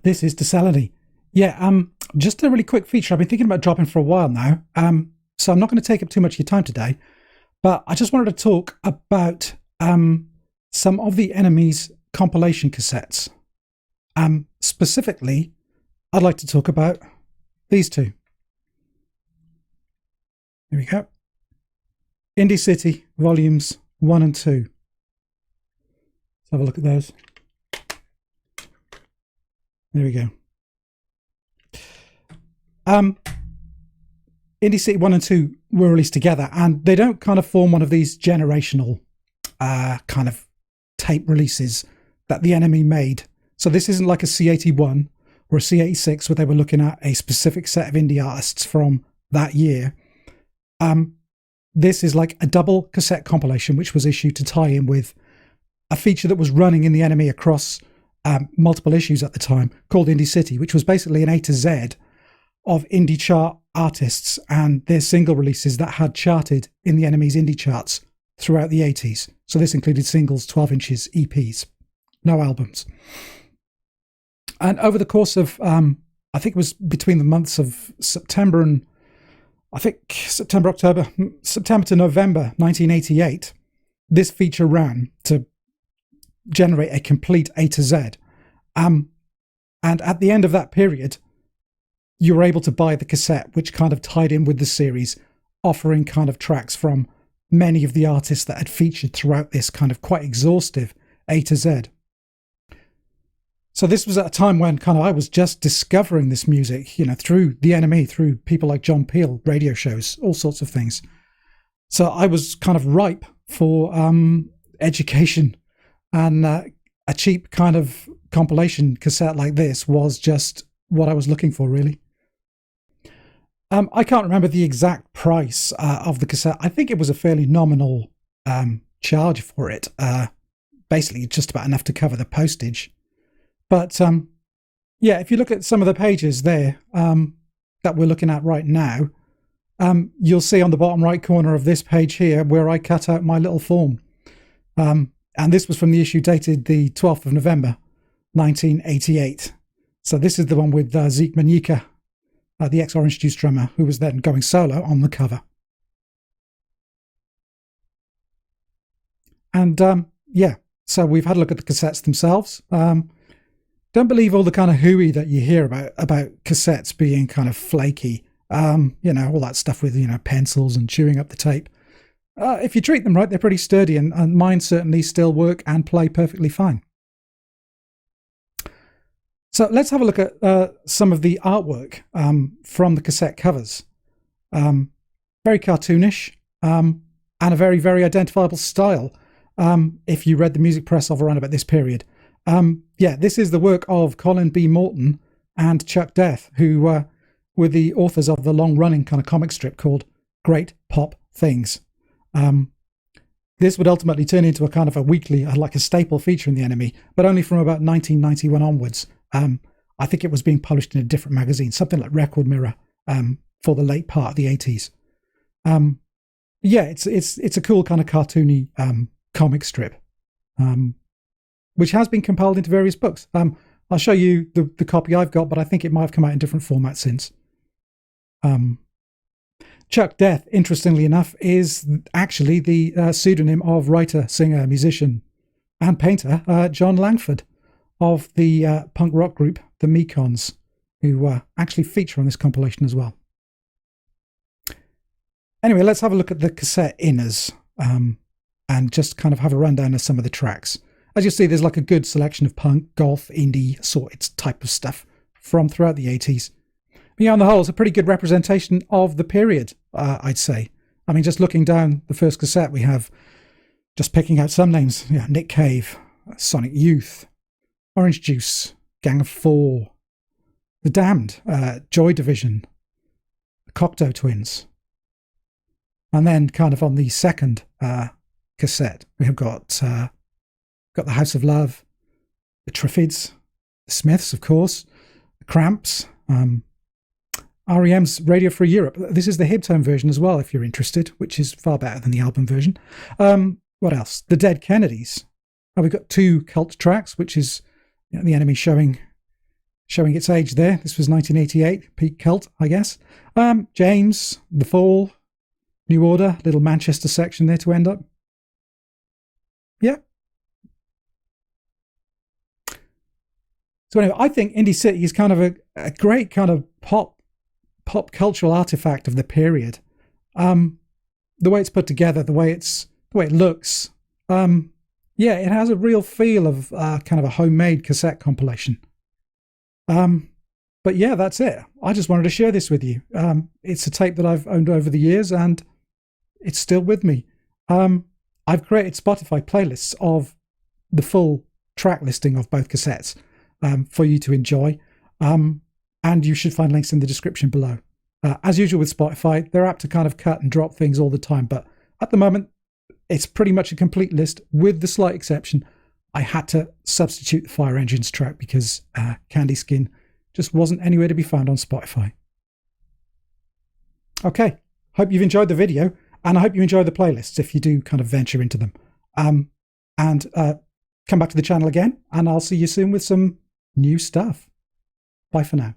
This is Desaliny. Yeah, just a really quick feature I've been thinking about dropping for a while now. So I'm not going to take up too much of your time today, but I just wanted to talk about some of the NME's compilation cassettes. Specifically, I'd like to talk about these two. Here we go. Indie City, volumes 1 and 2. Let's have a look at those. There we go. Indie City 1 and 2 were released together, and they don't kind of form one of these generational kind of tape releases that the NME made. So this isn't like a C81 or a C86 where they were looking at a specific set of indie artists from that year. This is like a double cassette compilation which was issued to tie in with a feature that was running in the NME across multiple issues at the time, called Indie City, which was basically an A to Z of indie chart artists and their single releases that had charted in the NME's indie charts throughout the 80s. So this included singles, 12 inches, EPs, no albums. And over the course of, I think it was between the months of September and, I think September to November 1988, this feature ran to generate a complete A to Z. And at the end of that period, you were able to buy the cassette, which kind of tied in with the series, offering kind of tracks from many of the artists that had featured throughout this kind of quite exhaustive A to Z. So this was at a time when kind of I was just discovering this music, you know, through the NME, through people like John Peel, radio shows, all sorts of things. So I was kind of ripe for education, and a cheap kind of compilation cassette like this was just what I was looking for, really. I can't remember the exact price of the cassette. I think it was a fairly nominal charge for it. Basically, just about enough to cover the postage. But yeah, if you look at some of the pages there that we're looking at right now, you'll see on the bottom right corner of this page here where I cut out my little form. And this was from the issue dated the 12th of November, 1988. So this is the one with Zeke Manika, the ex-Orange Juice drummer, who was then going solo on the cover. And yeah, so we've had a look at the cassettes themselves. Don't believe all the kind of hooey that you hear about cassettes being kind of flaky. You know, all that stuff with, you know, pencils and chewing up the tape. If you treat them right, they're pretty sturdy, and mine certainly still work and play perfectly fine. So let's have a look at some of the artwork from the cassette covers. Very cartoonish and a very, very identifiable style if you read the music press of around about this period. Yeah, this is the work of Colin B. Morton and Chuck Death, who were the authors of the long-running kind of comic strip called Great Pop Things. This would ultimately turn into a kind of a weekly, like a staple feature in the NME, but only from about 1991 onwards. I think it was being published in a different magazine, something like Record Mirror, for the late part of the 80s. Yeah, it's a cool kind of cartoony comic strip, which has been compiled into various books. I'll show you the copy I've got, but I think it might have come out in different formats since. Chuck Death, interestingly enough, is actually the pseudonym of writer, singer, musician, and painter John Langford of the punk rock group the Mekons, who actually feature on this compilation as well. Anyway, let's have a look at the cassette inners and just kind of have a rundown of some of the tracks. As you see, there's like a good selection of punk, goth, indie, sorted type of stuff from throughout the 80s. But yeah, on the whole, it's a pretty good representation of the period, I'd say. I mean, just looking down the first cassette, we have, just picking out some names, yeah, Nick Cave, Sonic Youth, Orange Juice, Gang of Four, The Damned, Joy Division, the Cocteau Twins. And then kind of on the second cassette, we have got the House of Love, the Triffids, the Smiths, of course, the Cramps, REM's Radio Free Europe. This is the Hibtone version as well, if you're interested, which is far better than the album version. What else? The Dead Kennedys. We've got two cult tracks, which is, you know, the NME showing showing its age there. This was 1988, peak cult, I guess. James, The Fall, New Order, little Manchester section there to end up. Yeah. So anyway, I think Indie City is kind of a great kind of pop cultural artifact of the period. The way it's put together, the way it looks. Yeah, it has a real feel of kind of a homemade cassette compilation. But yeah, that's it. I just wanted to share this with you. It's a tape that I've owned over the years, and it's still with me. I've created Spotify playlists of the full track listing of both cassettes for you to enjoy. And you should find links in the description below. As usual with Spotify, they're apt to kind of cut and drop things all the time. But at the moment, it's pretty much a complete list, with the slight exception I had to substitute the Fire Engines track because Candy Skin just wasn't anywhere to be found on Spotify. Okay, hope you've enjoyed the video, and I hope you enjoy the playlists if you do kind of venture into them. And come back to the channel again, and I'll see you soon with some new stuff. Bye for now.